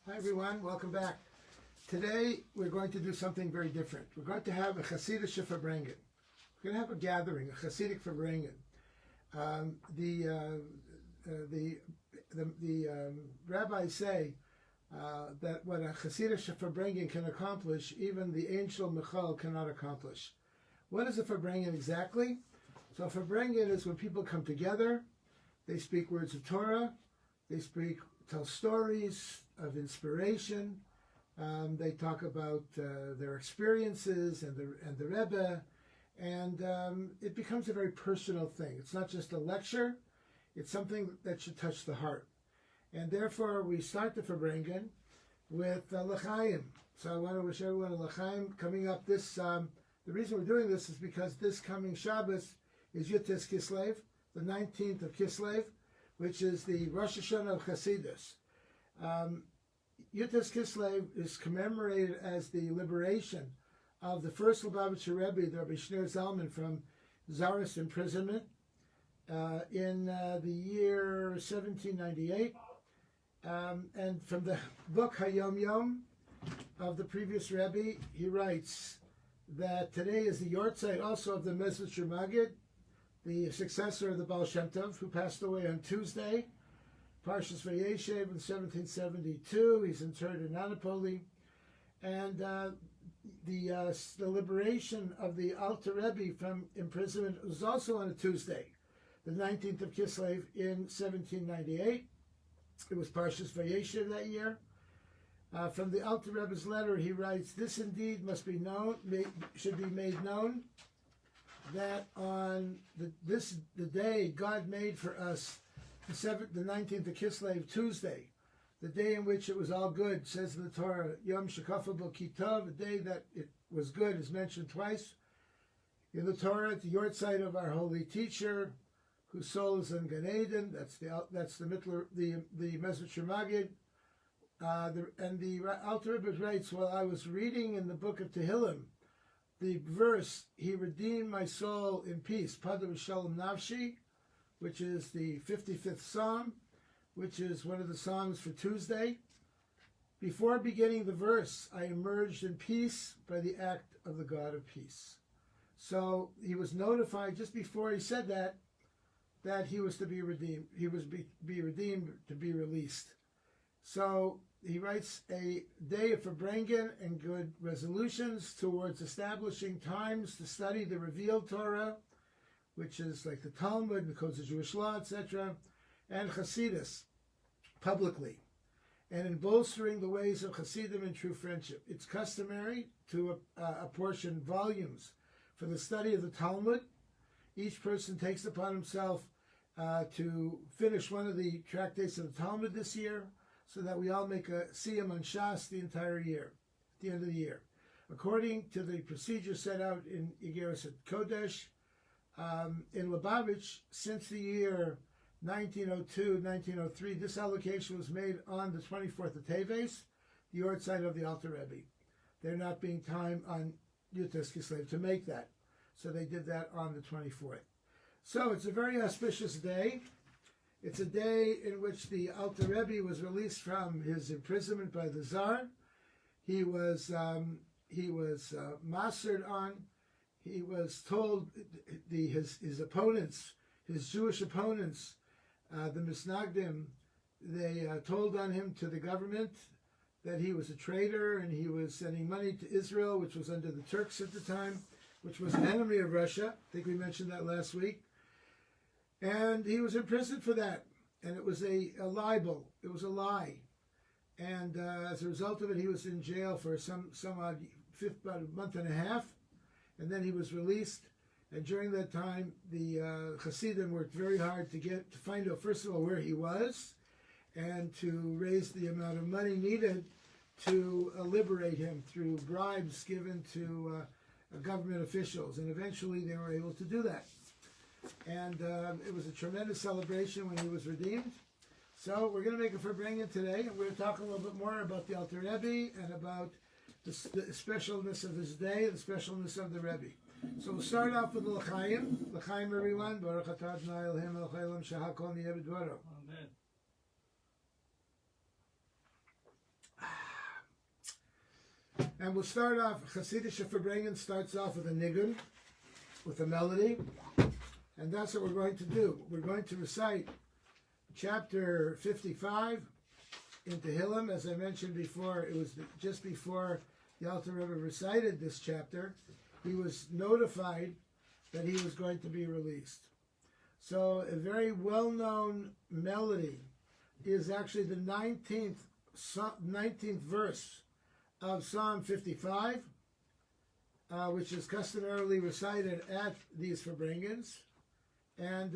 Hi everyone, welcome back. Today we're going to do something very different. We're going to have a Chassidish Verbringen. We're going to have a gathering, a Chassidic Verbringen. The rabbis say that what a Chassidish Verbringen can accomplish, even the angel Michal cannot accomplish. What is a Verbringen exactly? So a Verbringen is when people come together, they speak words of Torah, they tell stories of inspiration. They talk about their experiences and the Rebbe, and it becomes a very personal thing. It's not just a lecture; it's something that should touch the heart. And therefore, we start the Verbringen with L'chaim. So I want to wish everyone a L'chaim coming up. The reason we're doing this is because this coming Shabbos is Yutes Kislev, the 19th of Kislev, which is the Rosh Hashanah of Chassidus. Yutes Kislev is commemorated as the liberation of the first Lubavitch Rebbe, the Rabbi Shneur Zalman, from Tsarist imprisonment in the year 1798. And from the book Hayom Yom of the previous Rebbe, he writes that today is the Yortzeit also of the Mezritch Magid, the successor of the Baal Shem Tov, who passed away on Tuesday, Parshas Vayeshev in 1772. He's interred in Annapolis. And the liberation of the Alter Rebbe from imprisonment was also on a Tuesday, the 19th of Kislev in 1798. It was Parshas Vayeshev that year. From the Alter Rebbe's letter, he writes, "This indeed must be known, should be made known, that on the day God made for us, the 19th of Kislev, Tuesday, the day in which it was all good, says in the Torah, Yom Shekafa Bo Kitov, a day that it was good is mentioned twice in the Torah, at the Yortzeit of our holy teacher, whose soul is in Gan Eden. That's the Mezritch Magid. And the Alter Rebbe writes, while I was reading in the book of Tehillim, the verse, he redeemed my soul in peace, Padav Shalom Nafshi, which is the 55th Psalm, which is one of the songs for Tuesday. Before beginning the verse, I emerged in peace by the act of the God of peace. So he was notified just before he said that he was to be redeemed. He was be redeemed to be released. So he writes a day of Verbringen and good resolutions towards establishing times to study the revealed Torah, which is like the Talmud, the codes of Jewish law, etc., and Chassidus, publicly, and in bolstering the ways of Chassidim and true friendship. It's customary to apportion volumes for the study of the Talmud. Each person takes upon himself to finish one of the tractates of the Talmud this year, so that we all make a siyum on Shas the entire year, at the end of the year. According to the procedure set out in Igeres Kodesh, in Lubavitch, since the year 1902, 1903, this allocation was made on the 24th of Teves, the Yortzeit of the Alter Rebbe. There not being time on Yutes Kislev to make that. So they did that on the 24th. So it's a very auspicious day. It's a day in which the Alter Rebbe was released from his imprisonment by the Tsar. He was mastered on. He was told his opponents, his Jewish opponents, the Misnagdim, they told on him to the government that he was a traitor and he was sending money to Israel, which was under the Turks at the time, which was an enemy of Russia. I think we mentioned that last week. And he was imprisoned for that. And it was a libel. It was a lie. And as a result of it, he was in jail for about a month and a half. And then he was released. And during that time, the Hasidim worked very hard to find out, first of all, where he was, and to raise the amount of money needed to liberate him through bribes given to government officials. And eventually they were able to do that. And it was a tremendous celebration when he was redeemed. So we're going to make a Verbringen today, and we're going to talk a little bit more about the Alter Rebbe and about the specialness of his day, the specialness of the Rebbe. So we'll start off with L'chaim. L'chaim, everyone. Baruch atah Adonai Eloheinu melech haolam shehakol niyeh b'dvaro. Amen. And we'll start off, Chasidische Verbringen starts off with a nigun, with a melody. And that's what we're going to do. We're going to recite chapter 55 in Tehillim. As I mentioned before, it was just before the Alter Rebbe recited this chapter, he was notified that he was going to be released. So a very well-known melody is actually the 19th verse of Psalm 55, which is customarily recited at these Verbringens. And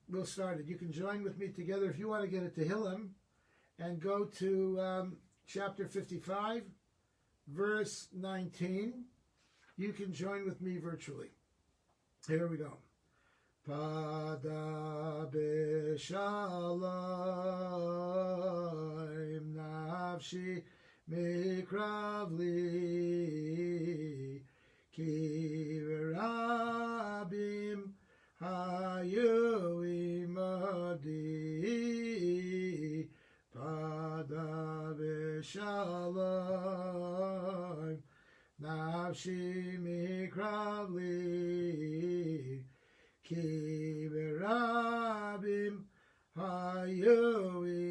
we'll start it. You can join with me together if you want to get it to Tehillim and go to chapter 55, verse 19. You can join with me virtually. Here we go. Pada b'shalom nafshi mikravli ki v'rabim hayu imadi pada b'shalom nafshi mikravli ki v'rabim hayu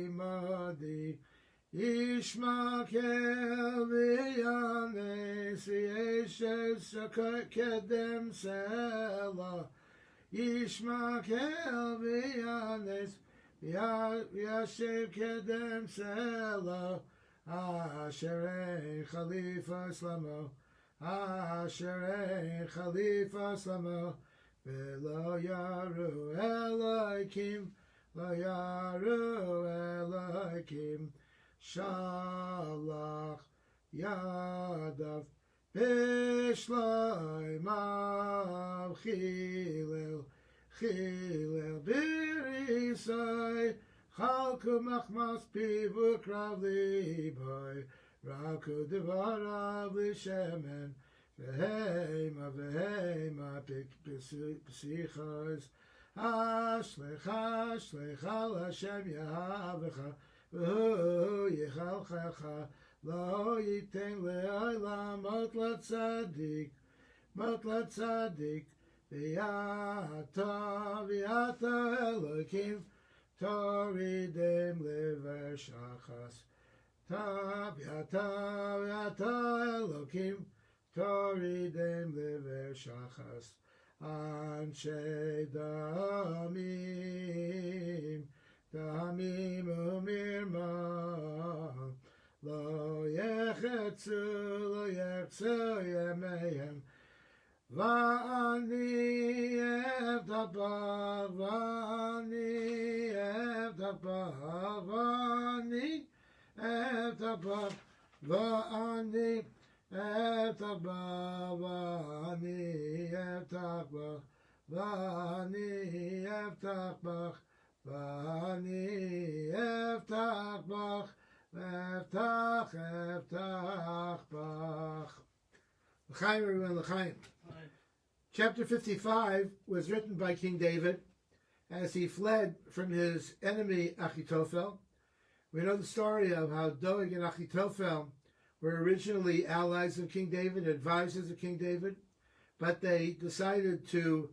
imadi Yishmakel v'yanes v'yeshes kedem sela Yishmakel v'yanes v'yashev kedem sela Asherei Khalifa Slamo Asherei Khalifa Slamo V'lo yaru Elohim Lo yaru Elohim Shalach Yadav Bishloimav Chilel Chilel Birisai Chalku Machmas Pivu Krav Liboy Raku Devarav Lishemen Vehema Psichos Ashlech Al Hashem Yahavecha V'hu Yichalchecha Lo Yiten Le'olam Mot L'Tzadik V'yata Elokim Toridem Lever Shachas V'yata Elokim Toridem Lever Shachas Anshe Damim Umirma Lo Yechetzu Yemehem Va'ani Evtabach Va'ani Evtabach Va'ani Evtabach Va'ani Evtabach Va'ani Evtabach Va'ani Evtabach Va'ani Evtabach V'eftach bach. L'chaim, everyone, l'chaim. Chapter 55 was written by King David as he fled from his enemy Achitophel. We know the story of how Doeg and Achitophel were originally allies of King David, advisors of King David, but they decided to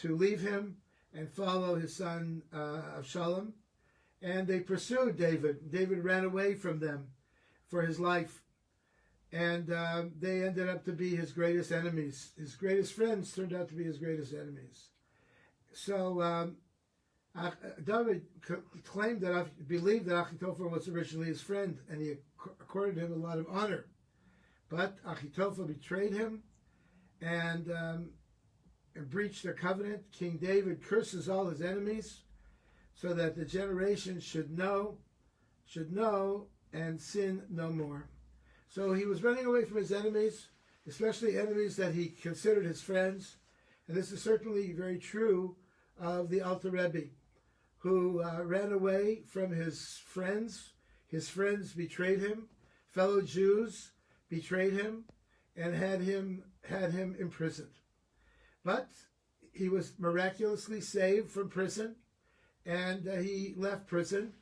leave him and follow his son Absalom. And they pursued David. David ran away from them for his life. And they ended up to be his greatest enemies. His greatest friends turned out to be his greatest enemies. So David believed that Achitophel was originally his friend, and he accorded him a lot of honor. But Achitophel betrayed him and breached their covenant. King David curses all his enemies, so that the generation should know and sin no more. So he was running away from his enemies, especially enemies that he considered his friends. And this is certainly very true of the Alter Rebbe, who ran away from his friends. His friends betrayed him. Fellow Jews betrayed him and had him imprisoned. But he was miraculously saved from prison. And he left prison,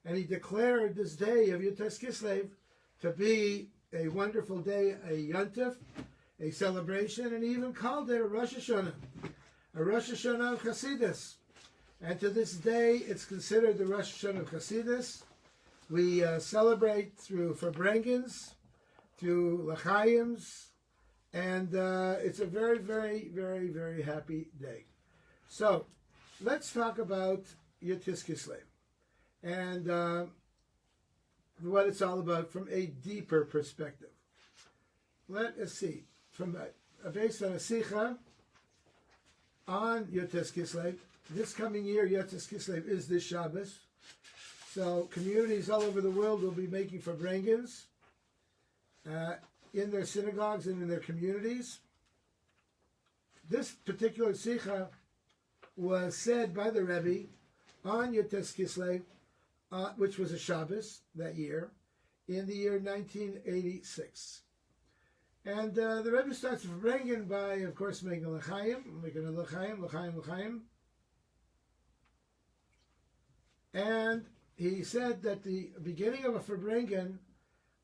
and he declared this day of Yud Tes Kislev to be a wonderful day, a Yontif, a celebration, and he even called it a Rosh Hashanah of Hasidus. And to this day, it's considered the Rosh Hashanah of Hasidus. We celebrate through Farbrengens, through L'chaims, and it's a very, very, very, very happy day. So, let's talk about Yud-Tes Kislev and what it's all about from a deeper perspective. Let us see, based on a Sikha on Yud-Tes Kislev. This coming year, Yud-Tes Kislev is this Shabbos. So communities all over the world will be making Farbrengens in their synagogues and in their communities. This particular Sikha was said by the Rebbe on Yud-Tes Kislev, which was a Shabbos that year, in the year 1986. And the Rebbe starts Farbrengen by, of course, making a L'chaim. And he said that the beginning of a Farbrengen,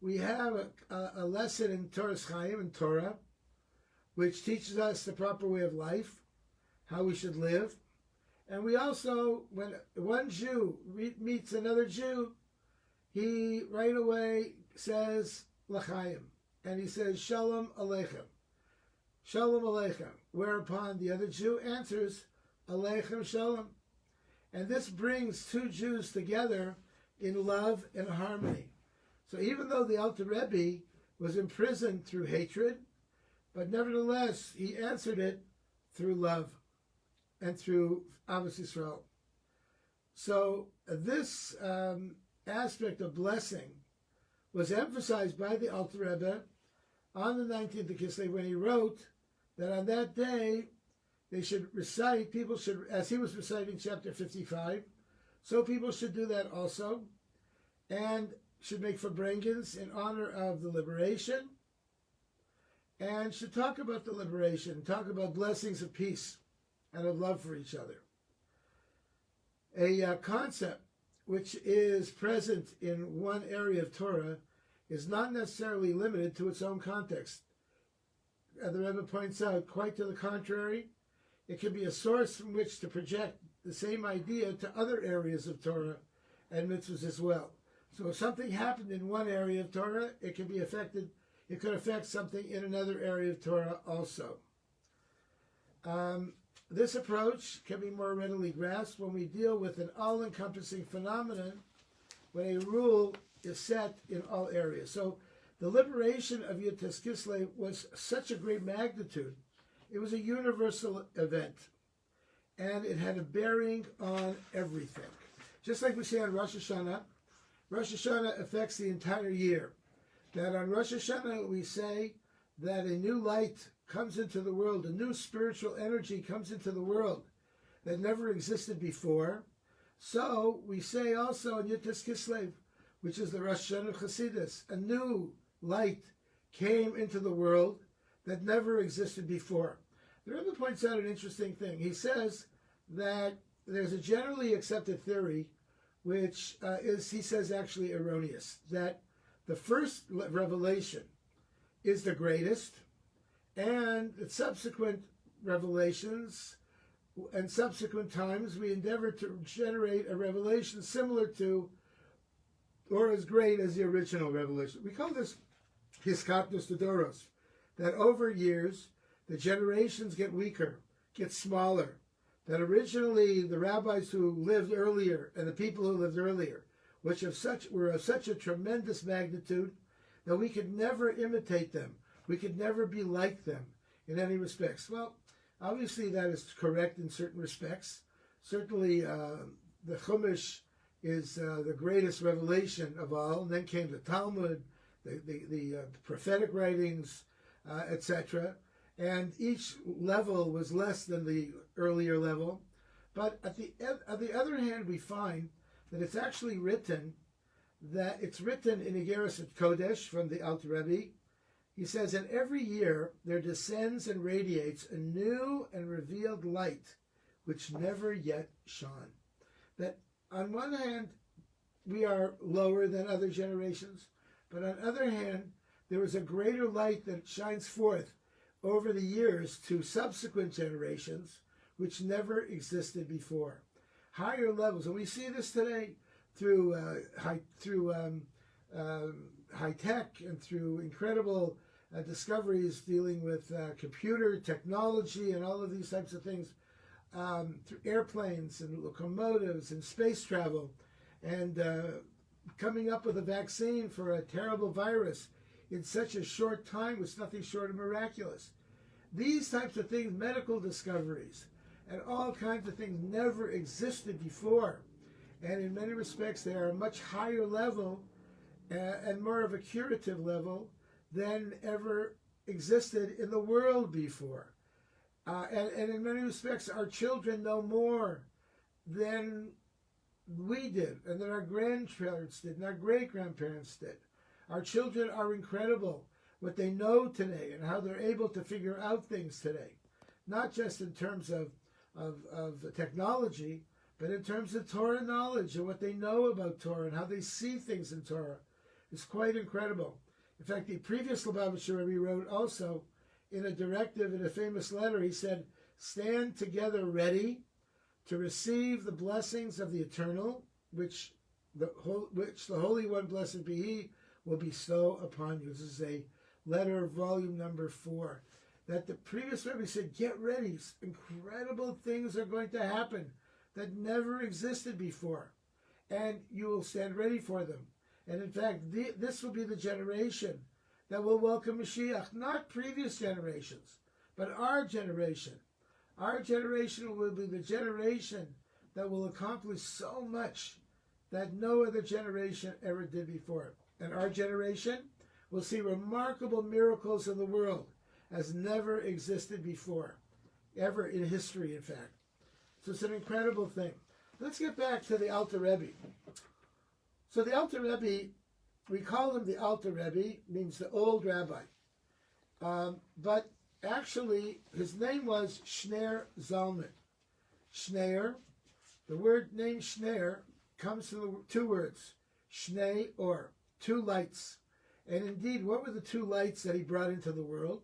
we have a lesson in Torah's Chaim, in Torah, which teaches us the proper way of life, how we should live. And we also, when one Jew meets another Jew, he right away says L'chaim. And he says, Shalom Aleichem. Shalom Aleichem. Whereupon the other Jew answers, Aleichem Shalom. And this brings two Jews together in love and harmony. So even though the Alter Rebbe was imprisoned through hatred, but nevertheless he answered it through love and through Ahavas Yisrael. So this aspect of blessing was emphasized by the Alter Rebbe on the 19th of Kislev when he wrote that on that day they should recite, people should, as he was reciting chapter 55, so people should do that also, and should make Farbrengens in honor of the liberation, and should talk about the liberation, talk about blessings of peace and of love for each other. A concept which is present in one area of Torah is not necessarily limited to its own context. The Rebbe points out, quite to the contrary, it can be a source from which to project the same idea to other areas of Torah and mitzvahs as well. So if something happened in one area of Torah, it could affect something in another area of Torah also. This approach can be more readily grasped when we deal with an all-encompassing phenomenon, when a rule is set in all areas. So the liberation of Yud-Tes Kislev was such a great magnitude. It was a universal event, and it had a bearing on everything. Just like we say on Rosh Hashanah affects the entire year. That on Rosh Hashanah we say that a new light comes into the world, a new spiritual energy comes into the world that never existed before. So we say also in Yud-Tes Kislev, which is the Rosh Hashanah of Chassidus, a new light came into the world that never existed before. The Rebbe points out an interesting thing. He says that there's a generally accepted theory, which is, he says, actually erroneous, that the first revelation is the greatest, and the subsequent revelations and subsequent times we endeavor to generate a revelation similar to or as great as the original revelation. We call this Hiskatnos Doros, that over years the generations get weaker, get smaller, that originally the rabbis who lived earlier and the people who lived earlier, which were of such a tremendous magnitude that we could never imitate them. We could never be like them in any respects. Well, obviously that is correct in certain respects. Certainly the Chumash is the greatest revelation of all. And then came the Talmud, the prophetic writings, etc. And each level was less than the earlier level. But on the other hand, we find that it's actually written, in Igeres Kodesh from the Alter Rebbe. He says, and every year there descends and radiates a new and revealed light which never yet shone. That on one hand, we are lower than other generations, but on the other hand, there is a greater light that shines forth over the years to subsequent generations, which never existed before. Higher levels, and we see this today through high tech and through incredible discoveries dealing with computer technology and all of these types of things, through airplanes and locomotives and space travel, and coming up with a vaccine for a terrible virus in such a short time was nothing short of miraculous. These types of things, medical discoveries, and all kinds of things never existed before. And in many respects, they are a much higher level and more of a curative level than ever existed in the world before. And in many respects, our children know more than we did, and that our grandparents did, and our great-grandparents did. Our children are incredible, what they know today, and how they're able to figure out things today. Not just in terms of technology, but in terms of Torah knowledge and what they know about Torah and how they see things in Torah. It's quite incredible. In fact, the previous Lubavitcher Rebbe wrote also in a directive, in a famous letter, he said, "Stand together ready to receive the blessings of the Eternal, which the Holy One, blessed be He, will bestow upon you." This is a letter, volume number 4. That the previous Rebbe said, get ready. Incredible things are going to happen that never existed before. And you will stand ready for them. And in fact, this will be the generation that will welcome Mashiach. Not previous generations, but our generation. Our generation will be the generation that will accomplish so much that no other generation ever did before. And our generation will see remarkable miracles in the world as never existed before, ever in history, in fact. So it's an incredible thing. Let's get back to the Alter Rebbe. So the Alter Rebbe, we call him the Alter Rebbe, means the old rabbi. But actually, his name was Shneir Zalman. Shneir, the word name Shneir comes from the two words, Shnei or, two lights. And indeed, what were the two lights that he brought into the world?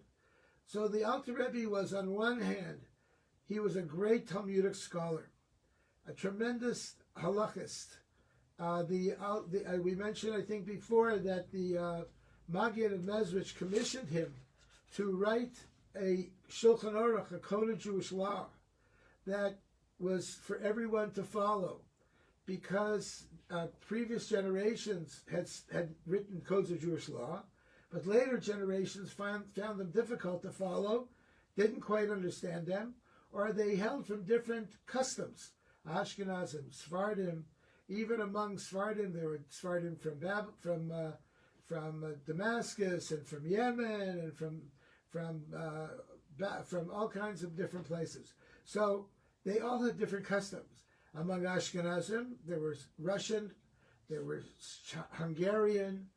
So the Alter Rebbe was, on one hand, he was a great Talmudic scholar, a tremendous halachist. We mentioned, I think, before that the Maggid of Mezrich commissioned him to write a Shulchan Aruch, a code of Jewish law, that was for everyone to follow, because previous generations had written codes of Jewish law, but later generations found them difficult to follow, didn't quite understand them, or they held from different customs. Ashkenazim, Sephardim, even among Sephardim, there were Sephardim from Damascus and from Yemen and from all kinds of different places. So they all had different customs. Among Ashkenazim, there was Russian, there was Hungarian,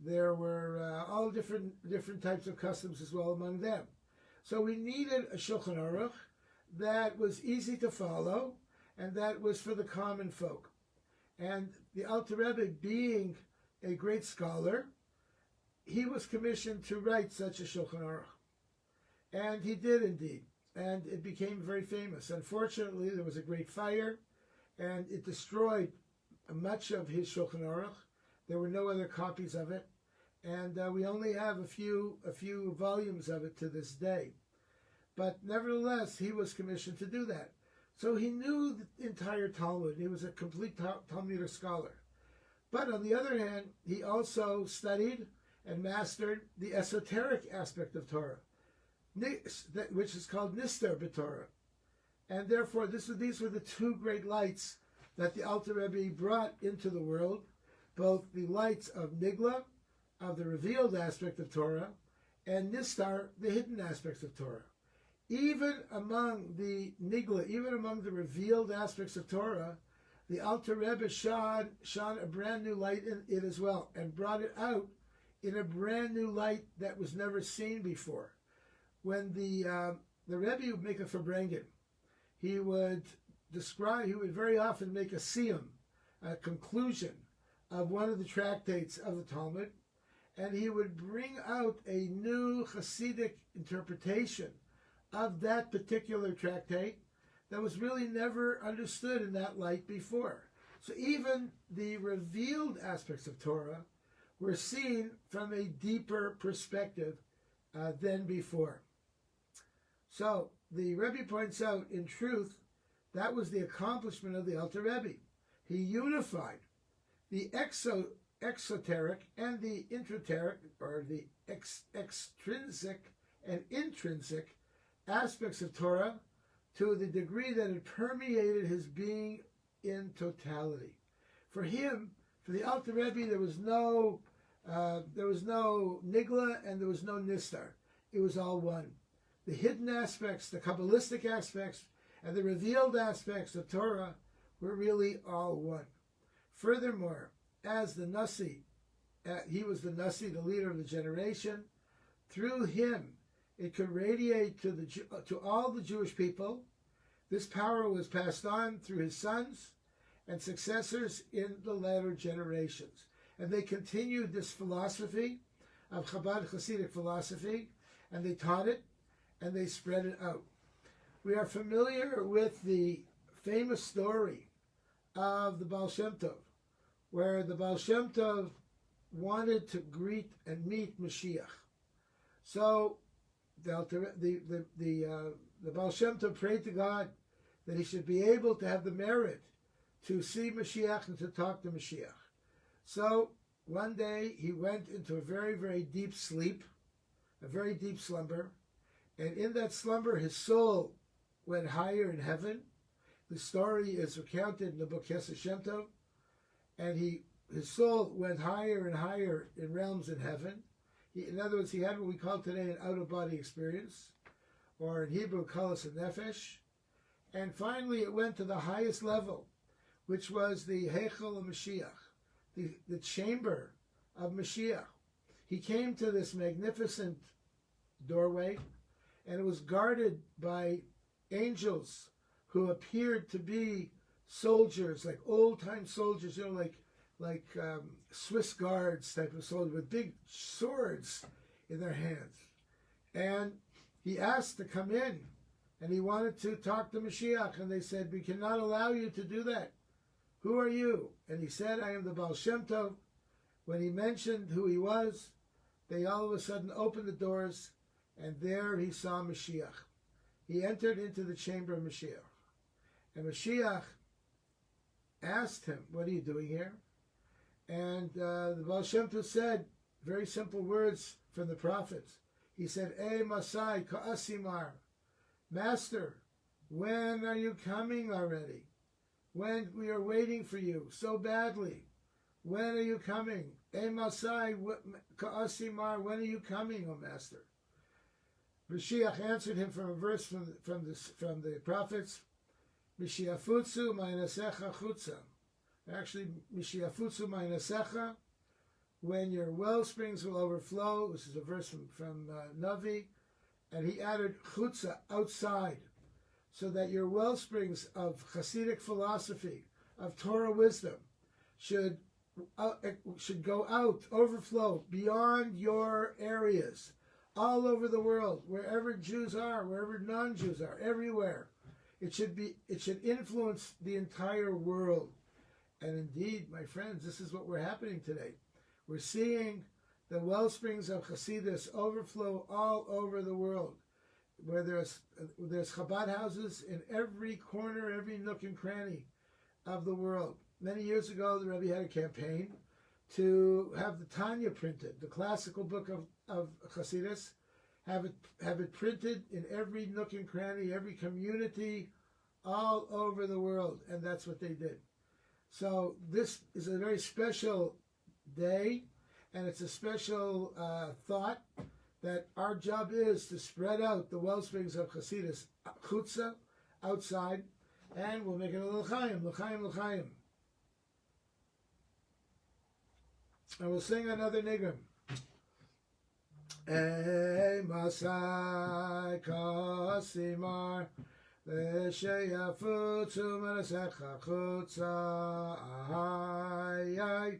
there were all different types of customs as well among them. So we needed a Shulchan Aruch that was easy to follow and that was for the common folk. And the Alter Rebbe, being a great scholar, he was commissioned to write such a Shulchan Aruch. And he did indeed. And it became very famous. Unfortunately, there was a great fire and it destroyed much of his Shulchan Aruch. There were no other copies of it. And we only have a few volumes of it to this day. But nevertheless, he was commissioned to do that. So he knew the entire Talmud. He was a complete Talmudic scholar. But on the other hand, he also studied and mastered the esoteric aspect of Torah, which is called Nister b'Torah. And therefore, these were the two great lights that the Alter Rebbe brought into the world, both the lights of Nigla, of the revealed aspect of Torah, and Nistar, the hidden aspects of Torah. Even among the Nigla, even among the revealed aspects of Torah, the Alter Rebbe shone a brand new light in it as well, and brought it out in a brand new light that was never seen before. When the Rebbe would make a Farbrengen, he would very often make a siyum, a conclusion of one of the tractates of the Talmud, and he would bring out a new Hasidic interpretation of that particular tractate that was really never understood in that light before. So even the revealed aspects of Torah were seen from a deeper perspective than before. So the Rebbe points out, in truth, that was the accomplishment of the Alter Rebbe. He unified the exoteric and the intrateric, or the extrinsic and intrinsic aspects of Torah to the degree that it permeated his being in totality. For him, for the Alter Rebbe, there was no nigla and there was no nistar. It was all one. The hidden aspects, the Kabbalistic aspects, and the revealed aspects of Torah were really all one. Furthermore, as the Nasi, he was the Nasi, the leader of the generation. Through him, it could radiate to all the Jewish people. This power was passed on through his sons and successors in the latter generations. And they continued this philosophy of Chabad Hasidic philosophy, and they taught it, and they spread it out. We are familiar with the famous story of the Baal Shem Tov, where the Baal Shem Tov wanted to greet and meet Mashiach. So the Baal Shem Tov prayed to God that he should be able to have the merit to see Mashiach and to talk to Mashiach. So one day he went into a very, very deep sleep, a very deep slumber, and in that slumber his soul went higher in heaven. The story is recounted in the book Kesef Shem Tov, and his soul went higher and higher in realms in heaven. In other words, he had what we call today an out-of-body experience, or in Hebrew, kalas nefesh. And finally, it went to the highest level, which was the Heichal of Mashiach, the chamber of Mashiach. He came to this magnificent doorway, and it was guarded by angels who appeared to be soldiers, like old-time soldiers, like Swiss guards type of soldiers with big swords in their hands. And he asked to come in, and he wanted to talk to Mashiach, and they said, "We cannot allow you to do that. Who are you?" And he said, "I am the Baal Shem Tov." When he mentioned who he was, they all of a sudden opened the doors, and there he saw Mashiach. He entered into the chamber of Mashiach. And Mashiach asked him, "What are you doing here?" And the Baal Shem Tov said, very simple words from the prophets. He said, Masai ka'asimar, Master, when are you coming already? When we are waiting for you so badly. When are you coming? Masai ka'asimar, when are you coming, O Master? Mashiach answered him from a verse from the prophets, Mishiafutsu ma'inasecha chutza. Actually, Mishiafutsu ma'inasecha, when your well springs will overflow. This is a verse from Navi. And he added chutza, outside, so that your well springs of Hasidic philosophy, of Torah wisdom, should go out, overflow beyond your areas, all over the world, wherever Jews are, wherever non-Jews are, everywhere. It should influence the entire world. And indeed, my friends, this is what we're happening today. We're seeing the well springs of Hasidus overflow all over the world, where there's Chabad houses in every corner, every nook and cranny of the world. Many years ago, the Rebbe had a campaign to have the Tanya printed, the classical book of Hasidus, have it printed in every nook and cranny, every community, all over the world, and that's what they did. So this is a very special day, and it's a special thought that our job is to spread out the well springs of Hasidus, chutza, outside, and we'll make it a l'chaim, l'chaim, l'chaim. And we'll sing another niggun. Ey Masai Kasimar L'sheyafutzu manasecha chutza Ay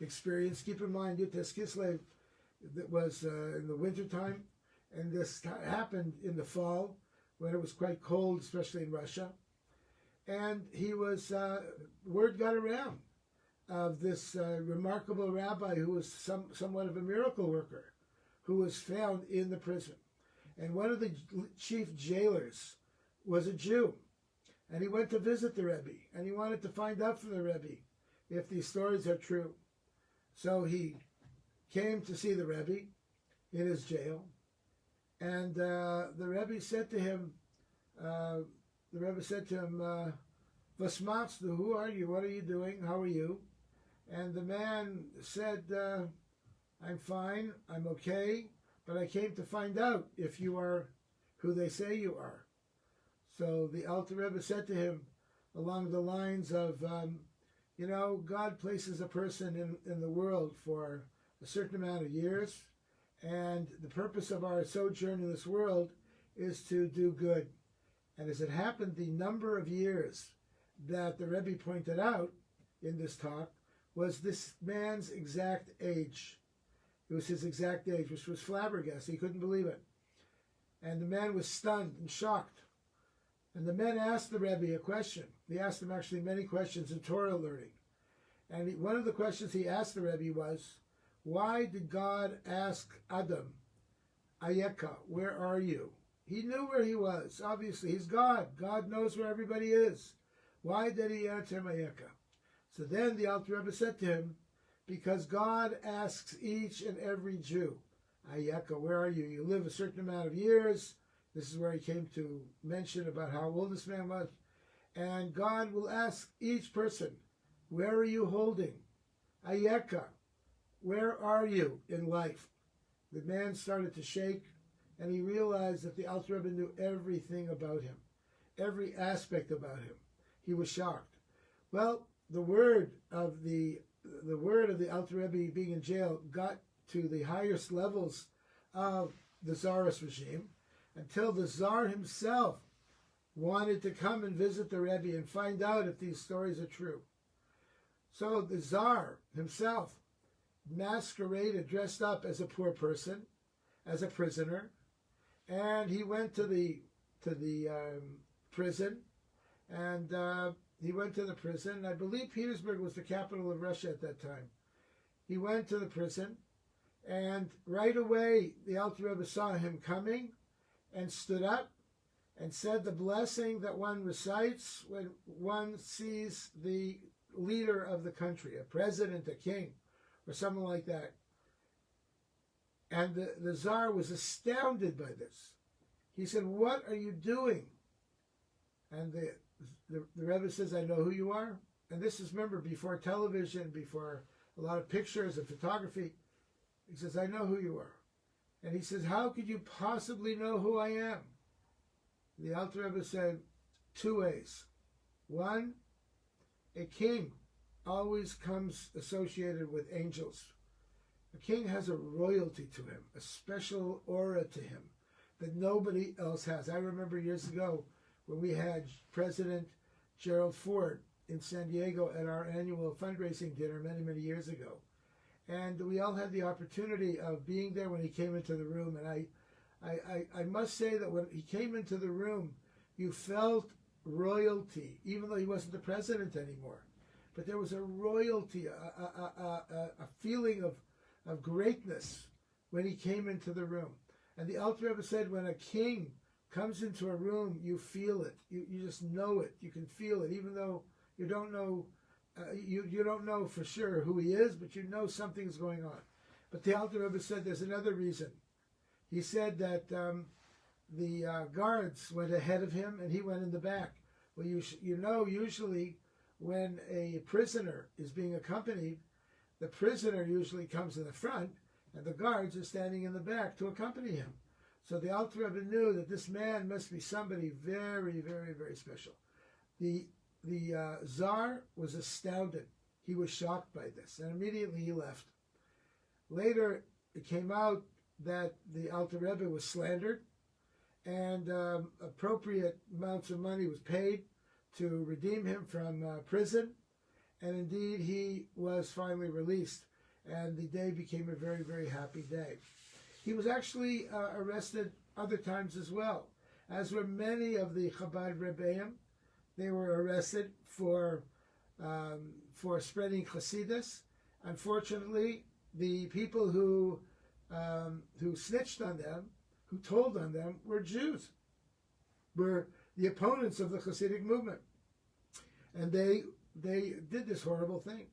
experience. Keep in mind, Yutes Kislev, that was in the wintertime, and this happened in the fall when it was quite cold, especially in Russia. And he was, word got around of this remarkable rabbi who was somewhat of a miracle worker, who was found in the prison. And one of the chief jailers was a Jew. And he went to visit the Rebbe, and he wanted to find out from the Rebbe if these stories are true. So he came to see the Rebbe in his jail, and the Rebbe said to him, "Was machst du? Who are you? What are you doing? How are you?" And the man said, "I'm fine, I'm okay, but I came to find out if you are who they say you are." So the Alter Rebbe said to him along the lines of, God places a person in the world for a certain amount of years, and the purpose of our sojourn in this world is to do good. And as it happened, the number of years that the Rebbe pointed out in this talk was this man's exact age. It was his exact age, which was flabbergasted. He couldn't believe it. And the man was stunned and shocked. And the men asked the Rebbe a question. He asked him actually many questions in Torah learning. And one of the questions he asked the Rebbe was, why did God ask Adam, Ayeka, where are you? He knew where he was. Obviously, he's God. God knows where everybody is. Why did he answer him Ayeka? So then the Alter Rebbe said to him, because God asks each and every Jew, Ayeka, where are you? You live a certain amount of years. This is where he came to mention about how old this man was. And God will ask each person, where are you holding? Ayeka, where are you in life? The man started to shake, and he realized that the Alter Rebbe knew everything about him, every aspect about him. He was shocked. Well, the word of the Alter Rebbe being in jail got to the highest levels of the Tsarist regime, until the Tsar himself wanted to come and visit the Rebbe and find out if these stories are true. So the Tsar himself masqueraded, dressed up as a poor person, as a prisoner, and he went to the prison, and he went to the prison. I believe Petersburg was the capital of Russia at that time. He went to the prison, and right away the Alter Rebbe saw him coming, and stood up and said the blessing that one recites when one sees the leader of the country, a president, a king, or someone like that. And the Tsar was astounded by this. He said, what are you doing? And the Rebbe says, I know who you are. And this is, remember, before television, before a lot of pictures and photography. He says, I know who you are. And he says, how could you possibly know who I am? The Alter Rebbe said, two ways. One, a king always comes associated with angels. A king has a royalty to him, a special aura to him that nobody else has. I remember years ago when we had President Gerald Ford in San Diego at our annual fundraising dinner many, many years ago. And we all had the opportunity of being there when he came into the room. And I must say that when he came into the room, you felt royalty, even though he wasn't the president anymore. But there was a royalty, a feeling of greatness when he came into the room. And the Alter Rebbe said, when a king comes into a room, you feel it. You just know it. You can feel it, even though you don't know. You don't know for sure who he is, but you know something's going on. But the Alter Rebbe said there's another reason. He said that the guards went ahead of him and he went in the back. Well, usually when a prisoner is being accompanied, the prisoner usually comes in the front and the guards are standing in the back to accompany him. So the Alter Rebbe knew that this man must be somebody very, very, very special. The Tsar was astounded. He was shocked by this, and immediately he left. Later, it came out that the Alter Rebbe was slandered, and appropriate amounts of money was paid to redeem him from prison, And indeed, he was finally released, and the day became a very, very happy day. He was actually arrested other times as well, as were many of the Chabad Rebbeim. They were arrested for spreading Hasidus. Unfortunately, the people who snitched on them, who told on them, were Jews, were the opponents of the Hasidic movement, and they did this horrible thing.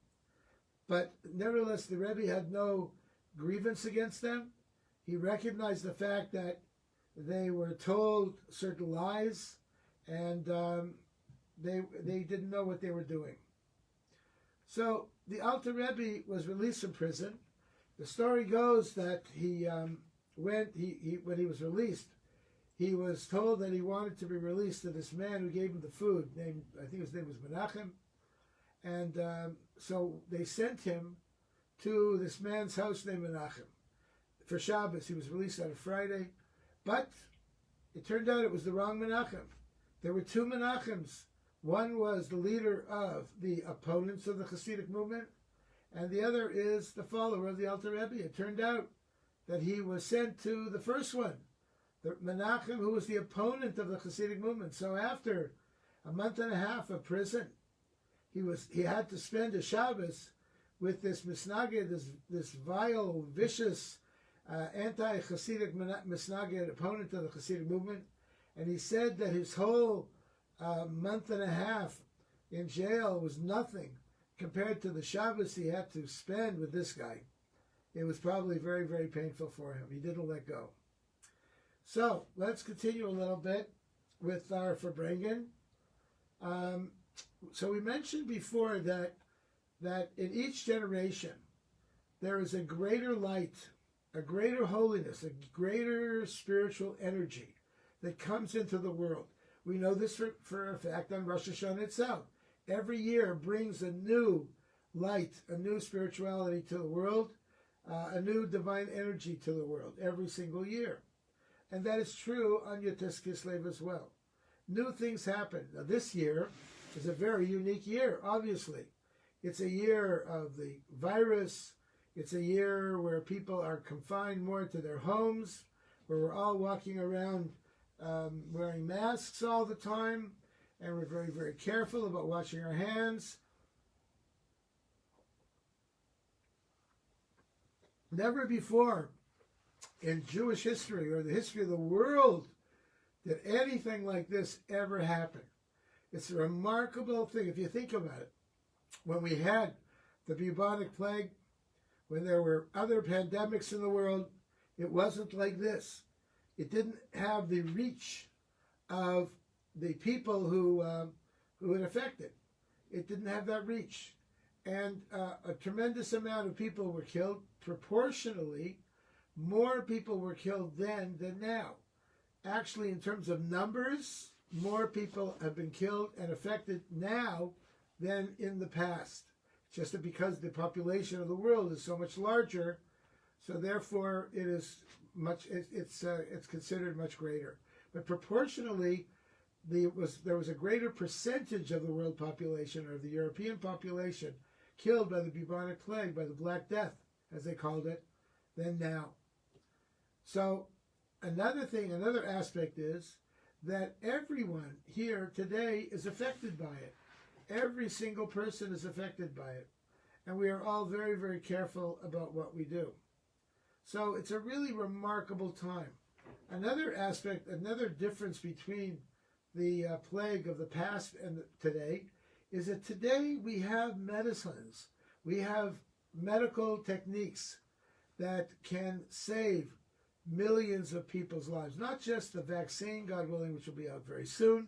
But nevertheless, the Rebbe had no grievance against them. He recognized the fact that they were told certain lies, and they didn't know what they were doing. So the Alter Rebbe was released from prison. The story goes that when he was released, he was told that he wanted to be released to this man who gave him the food. I think his name was Menachem. And so they sent him to this man's house named Menachem for Shabbos. He was released on a Friday. But it turned out it was the wrong Menachem. There were two Menachems. One was the leader of the opponents of the Hasidic movement, and the other is the follower of the Alter Rebbe. It turned out that he was sent to the first one, the Menachem, who was the opponent of the Hasidic movement. So after a month and a half of prison, he had to spend a Shabbos with this misnaged, this vile, vicious, anti-Hasidic misnaged opponent of the Hasidic movement. And he said that his whole month and a half in jail was nothing compared to the Shabbos he had to spend with this guy. It was probably very, very painful for him. He didn't let go. So let's continue a little bit with our Farbrengen. So we mentioned before that in each generation there is a greater light, a greater holiness, a greater spiritual energy that comes into the world. We know this for a fact on Rosh Hashanah itself. Every year brings a new light, a new spirituality to the world, a new divine energy to the world every single year. And that is true on Yotes Kislev as well. New things happen. Now, this year is a very unique year, obviously. It's a year of the virus. It's a year where people are confined more to their homes, where we're all walking around wearing masks all the time, and we're very, very careful about washing our hands. Never before in Jewish history or the history of the world did anything like this ever happen. It's a remarkable thing if you think about it. When we had the bubonic plague, when there were other pandemics in the world, it wasn't like this. It didn't have the reach of the people who it affected. It didn't have that reach. And a tremendous amount of people were killed. Proportionally, more people were killed then than now. Actually, in terms of numbers, more people have been killed and affected now than in the past. Just that because the population of the world is so much larger, so therefore it is it's considered much greater. But proportionally, there was a greater percentage of the world population, or the European population, killed by the bubonic plague, by the Black Death, as they called it, than now. So another aspect is that everyone here today is affected by it. Every single person is affected by it. And we are all very, very careful about what we do. So it's a really remarkable time. Another aspect, another difference between the plague of the past and today is that today we have medicines. We have medical techniques that can save millions of people's lives. Not just the vaccine, God willing, which will be out very soon,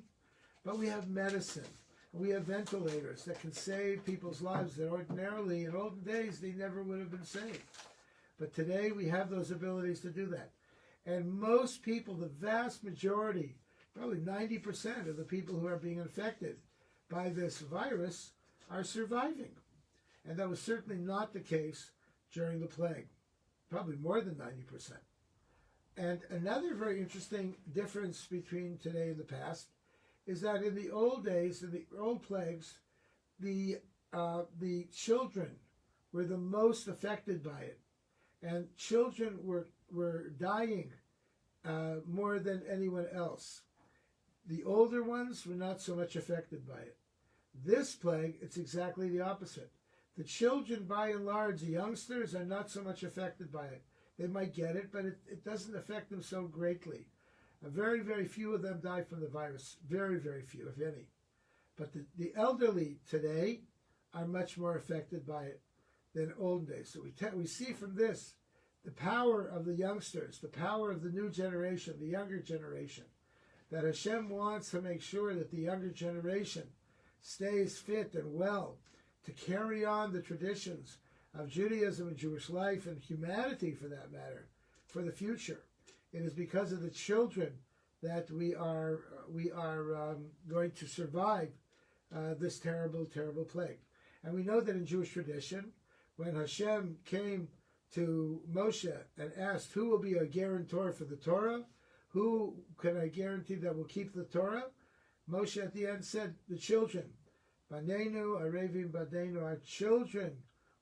but we have medicine. We have ventilators that can save people's lives that ordinarily, in olden days, they never would have been saved. But today we have those abilities to do that. And most people, the vast majority, probably 90% of the people who are being infected by this virus are surviving. And that was certainly not the case during the plague, probably more than 90%. And another very interesting difference between today and the past is that in the old days, in the old plagues, the the children were the most affected by it, and children were dying more than anyone else. The older ones were not so much affected by it. This plague, it's exactly the opposite. The children, by and large, the youngsters, are not so much affected by it. They might get it, but it doesn't affect them so greatly. Very, very few of them die from the virus. Very, very few, if any. But the elderly today are much more affected by it than old days. So we see from this the power of the youngsters, the power of the new generation, the younger generation, that Hashem wants to make sure that the younger generation stays fit and well to carry on the traditions of Judaism and Jewish life and humanity, for that matter, for the future. It is because of the children that we are going to survive this terrible, terrible plague. And we know that in Jewish tradition, when Hashem came to Moshe and asked, who will be a guarantor for the Torah? Who can I guarantee that will keep the Torah? Moshe at the end said, the children. Banenu, Arevim Badenu, our children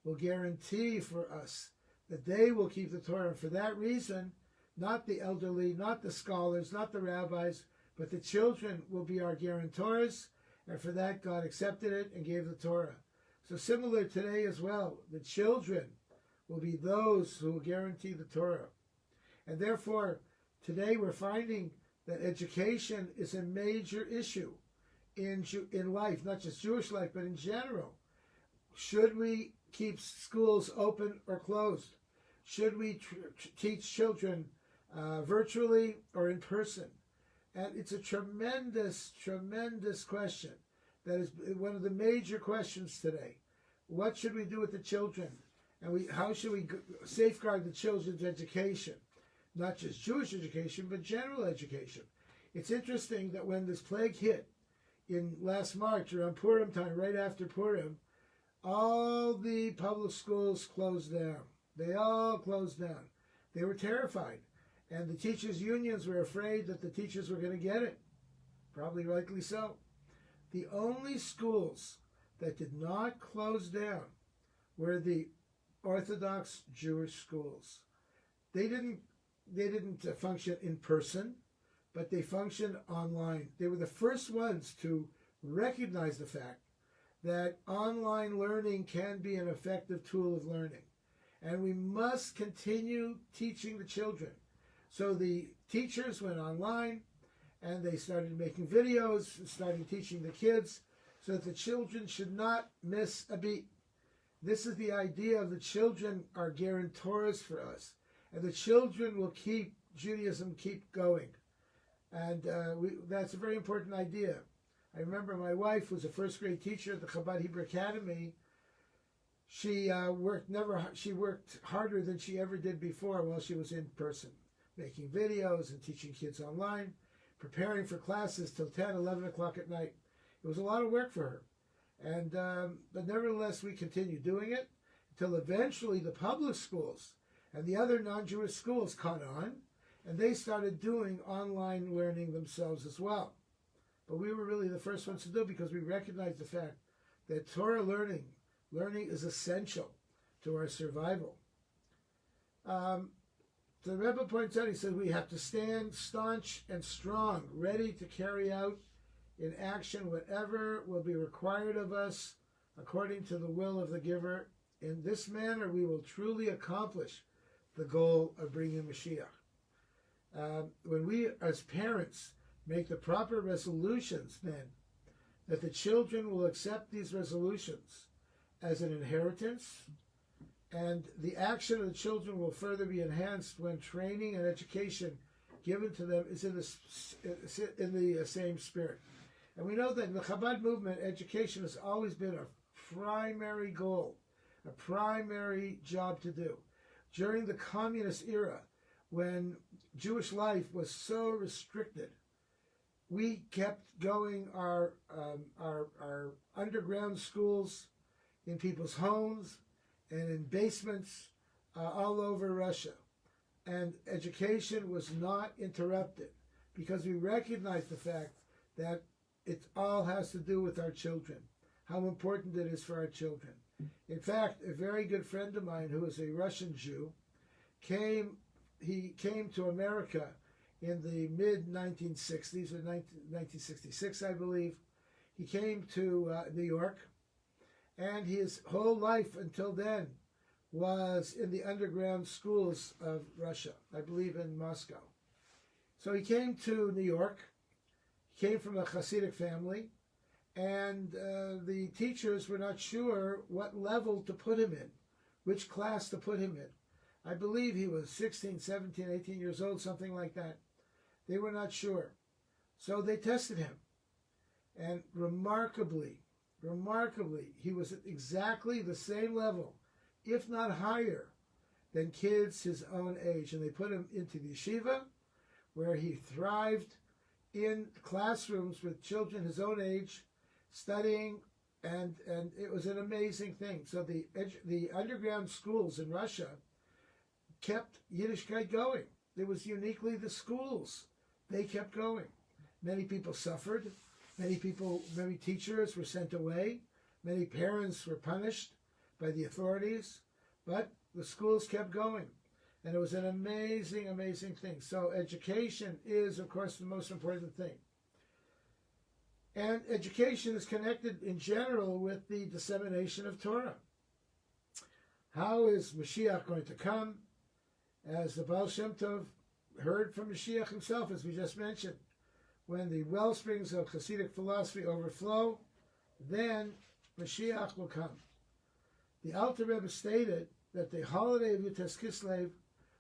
will guarantee for us that they will keep the Torah. And for that reason, not the elderly, not the scholars, not the rabbis, but the children will be our guarantors. And for that, God accepted it and gave the Torah. So similar today as well, the children will be those who will guarantee the Torah. And therefore, today we're finding that education is a major issue in life, not just Jewish life, but in general. Should we keep schools open or closed? Should we teach children virtually or in person? And it's a tremendous, tremendous question. That is one of the major questions today. What should we do with the children? And how should we safeguard the children's education? Not just Jewish education, but general education. It's interesting that when this plague hit in last March, around Purim time, right after Purim, all the public schools closed down. They all closed down. They were terrified. And the teachers' unions were afraid that the teachers were going to get it. Probably rightly so. The only schools that did not close down were the Orthodox Jewish schools. They didn't function in person, but they functioned online. They were the first ones to recognize the fact that online learning can be an effective tool of learning. And we must continue teaching the children. So the teachers went online and they started making videos and started teaching the kids so that the children should not miss a beat. This is the idea of the children are guarantors for us. And the children will keep Judaism keep going. And that's a very important idea. I remember my wife was a first grade teacher at the Chabad Hebrew Academy. She worked harder than she ever did before while she was in person, making videos and teaching kids online, preparing for classes till 10, 11 o'clock at night. It was a lot of work for her. And but nevertheless, we continued doing it until eventually the public schools and the other non-Jewish schools caught on, and they started doing online learning themselves as well. But we were really the first ones to do it because we recognized the fact that Torah learning is essential to our survival. The Rebbe points out, he says, we have to stand staunch and strong, ready to carry out in action whatever will be required of us according to the will of the giver. In this manner, we will truly accomplish the goal of bringing Mashiach. When we, as parents, make the proper resolutions, then, that the children will accept these resolutions as an inheritance, and the action of the children will further be enhanced when training and education given to them is in the same spirit. And we know that in the Chabad movement, education has always been a primary goal, a primary job to do. During the communist era, when Jewish life was so restricted, we kept going our underground schools in people's homes and in basements all over Russia. And education was not interrupted because we recognized the fact that it all has to do with our children. how important it is for our children. In fact, a very good friend of mine who is a Russian Jew came to America in the mid-1960s, or 1966, I believe. He came to New York, and his whole life until then was in the underground schools of Russia, I believe in Moscow. So he came to New York. He came from a Hasidic family, and the teachers were not sure what level to put him in, which class to put him in. I believe he was 16, 17, 18 years old, something like that. They were not sure. So they tested him. And remarkably, he was at exactly the same level, if not higher, than kids his own age. And they put him into the yeshiva, where he thrived in classrooms with children his own age, studying, and it was an amazing thing. So the underground schools in Russia kept Yiddishkeit going. It was uniquely the schools. They kept going. Many people suffered. Many teachers were sent away. Many parents were punished by the authorities. But the schools kept going. And it was an amazing, amazing thing. So education is, of course, the most important thing. And education is connected in general with the dissemination of Torah. How is Mashiach going to come? As the Baal Shem Tov heard from Mashiach himself, as we just mentioned, when the well springs of Hasidic philosophy overflow, then Mashiach will come. The Alter Rebbe stated that the holiday of Yutes Kislev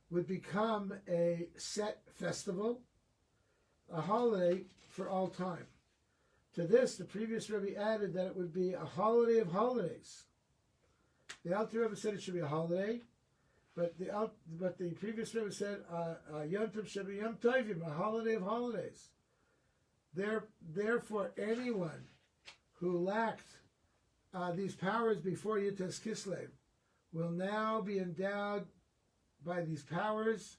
would become a set festival, a holiday for all time. To this, the previous Rebbe added that it would be a holiday of holidays. The Alter Rebbe said it should be a holiday, but the previous Rebbe said Yom Tov should be Yom Tovim, a holiday of holidays. Therefore, anyone who lacked these powers before Yutes Kislev will now be endowed by these powers,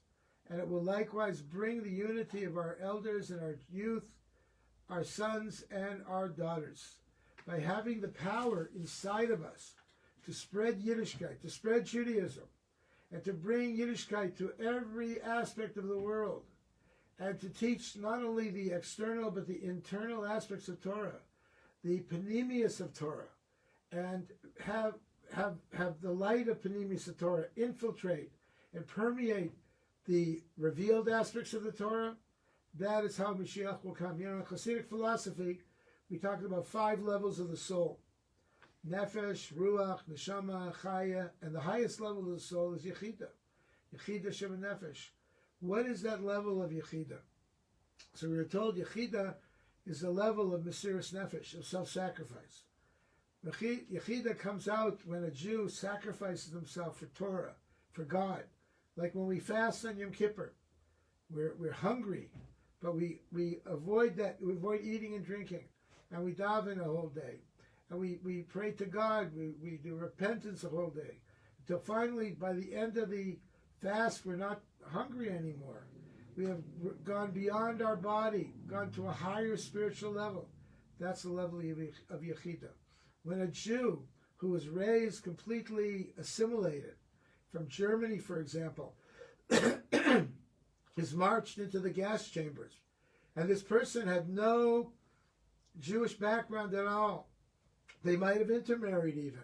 and it will likewise bring the unity of our elders and our youth, our sons and our daughters, by having the power inside of us to spread Yiddishkeit, to spread Judaism, and to bring Yiddishkeit to every aspect of the world, and to teach not only the external but the internal aspects of Torah, the panemius of Torah, and have the light of panemius of Torah infiltrate and permeate the revealed aspects of the Torah. That is how Mashiach will come. You know, in Hasidic philosophy, we talked about 5 levels of the soul: Nefesh, Ruach, Neshama, Chaya, and the highest level of the soul is Yechida. Yechida Shem Nefesh. What is that level of Yechida? So we were told Yechida is the level of Mesiras Nefesh, of self-sacrifice. Yechida comes out when a Jew sacrifices himself for Torah, for God. Like when we fast on Yom Kippur, we're hungry, but we avoid that. We avoid eating and drinking, and we daven a whole day, and we pray to God. We do repentance a whole day, until finally, by the end of the fast, we're not hungry anymore. We have gone beyond our body, gone to a higher spiritual level. That's the level of Yechida. When a Jew who was raised completely assimilated, from Germany, for example, is marched into the gas chambers, and this person had no Jewish background at all. They might have intermarried even.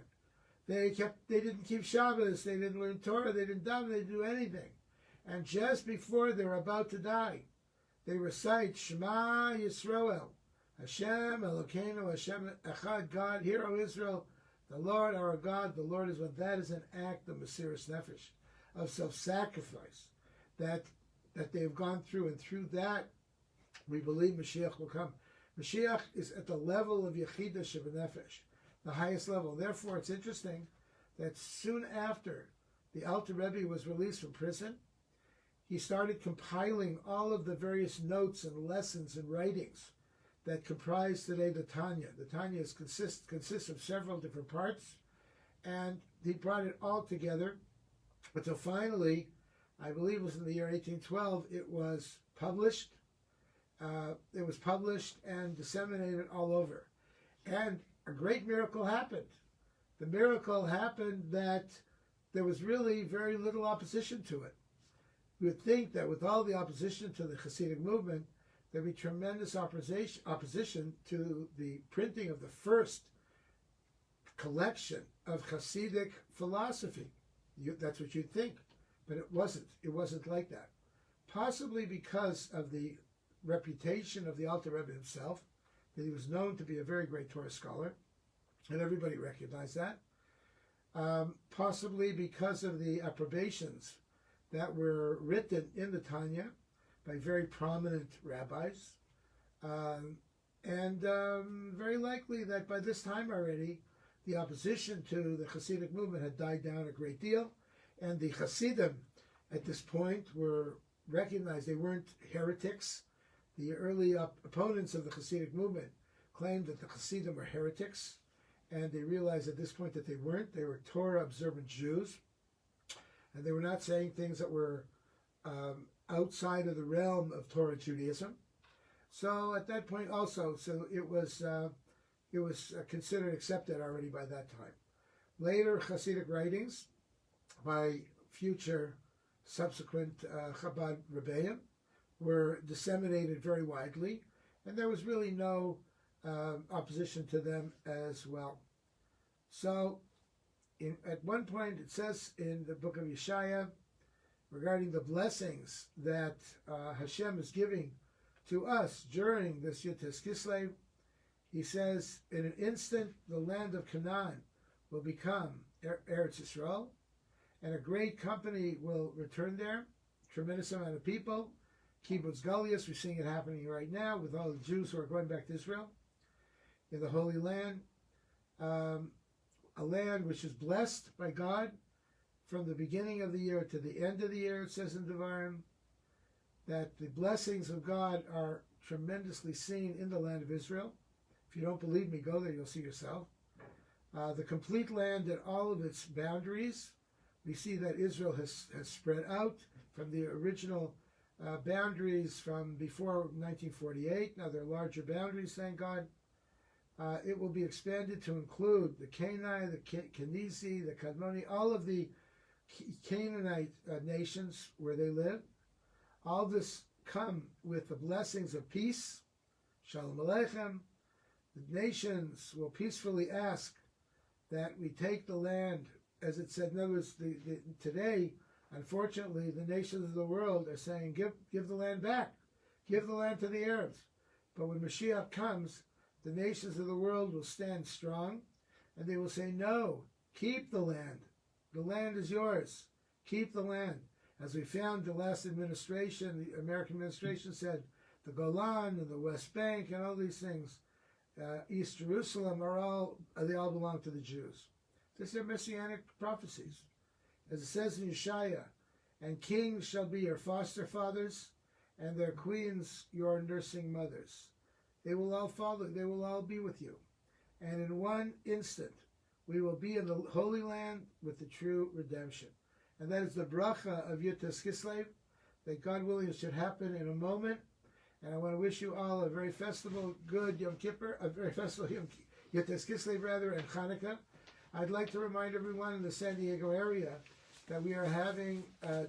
They didn't keep Shabbos, they didn't learn Torah, they didn't daven, they didn't do anything. And just before they're about to die, they recite Shema Yisrael, Hashem Elokeinu, Hashem Echad, God, Hear, O Israel, the Lord our God, the Lord is one. That is an act of Mesiras Nefesh, of self-sacrifice that they've gone through, and through that we believe Mashiach will come. Mashiach is at the level of Yechida Shebenefesh, the highest level. Therefore, it's interesting that soon after the Alter Rebbe was released from prison, he started compiling all of the various notes and lessons and writings that comprise today the Tanya. The Tanya consists of several different parts, and he brought it all together until finally, I believe it was in the year 1812, it was published. And disseminated all over. And a great miracle happened. The miracle happened that there was really very little opposition to it. You would think that with all the opposition to the Hasidic movement, there'd be tremendous opposition to the printing of the first collection of Hasidic philosophy. That's what you'd think, but it wasn't. It wasn't like that. Possibly because of the reputation of the Alter Rebbe himself, that he was known to be a very great Torah scholar, and everybody recognized that. Possibly because of the approbations that were written in the Tanya by very prominent rabbis, and very likely that by this time already, the opposition to the Hasidic movement had died down a great deal, and the Hasidim at this point were recognized. They weren't heretics. The early opponents of the Hasidic movement claimed that the Hasidim were heretics, and they realized at this point that they weren't. They were Torah-observant Jews, and they were not saying things that were outside of the realm of Torah Judaism. So at that point also, it was considered accepted already by that time. Later Hasidic writings by future subsequent Chabad Rebbeim were disseminated very widely, and there was really no opposition to them as well. So at one point it says in the book of Yeshaya regarding the blessings that Hashem is giving to us during this Yutes Kislev, he says, in an instant the land of Canaan will become Eretz Yisrael, and a great company will return there, tremendous amount of people, Kibbutz Galias, we're seeing it happening right now with all the Jews who are going back to Israel, in the Holy Land, a land which is blessed by God from the beginning of the year to the end of the year, it says in Devarim, that the blessings of God are tremendously seen in the land of Israel. If you don't believe me, go there, you'll see yourself. The complete land and all of its boundaries, we see that Israel has spread out from the original boundaries from before 1948. Now there are larger boundaries, thank God. It will be expanded to include the Kenai, the Kenizi, the Kadmoni, all of the Canaanite nations where they live. All this come with the blessings of peace, Shalom Aleichem. The nations will peacefully ask that we take the land, as it said. In other words, today, unfortunately, the nations of the world are saying, give the land back. Give the land to the Arabs. But when Mashiach comes, the nations of the world will stand strong, and they will say, no, keep the land. The land is yours. Keep the land. As we found the last administration, the American administration said, the Golan and the West Bank and all these things, East Jerusalem, they all belong to the Jews. These are messianic prophecies. As it says in Yeshaya, and kings shall be your foster fathers, and their queens your nursing mothers. They will all follow, they will all be with you. And in one instant, we will be in the Holy Land with the true redemption. And that is the bracha of Yutes Kislev, that God willing it should happen in a moment. And I want to wish you all a very festival, good Yom Kippur, a very festival Yutes Kislev and Hanukkah. I'd like to remind everyone in the San Diego area that we are having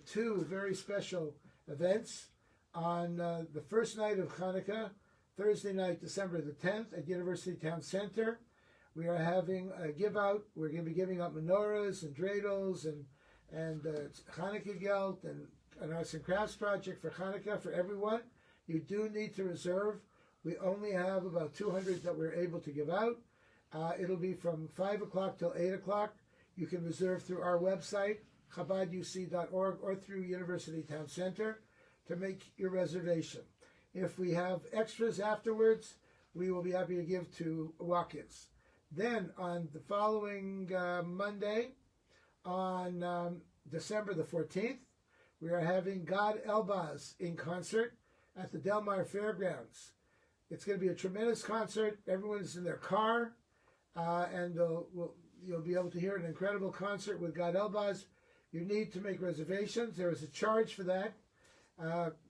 two very special events on the first night of Hanukkah, Thursday night, December the 10th at University Town Center. We are having a give out. We're going to be giving out menorahs and dreidels and Hanukkah gelt and an arts and crafts project for Hanukkah for everyone. You do need to reserve. We only have about 200 that we're able to give out. It'll be from 5 o'clock till 8 o'clock. You can reserve through our website, chabaduc.org, or through University Town Center to make your reservation. If we have extras afterwards, we will be happy to give to walk-ins. Then on the following Monday, on December the 14th, we are having Gad Elbaz in concert at the Del Mar Fairgrounds. It's going to be a tremendous concert. Everyone's in their car, and you'll be able to hear an incredible concert with Gad Elbaz. You need to make reservations. There is a charge for that.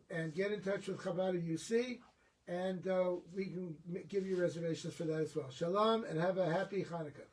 And get in touch with Chabad UC. and we can give you reservations for that as well. Shalom, and have a happy Hanukkah.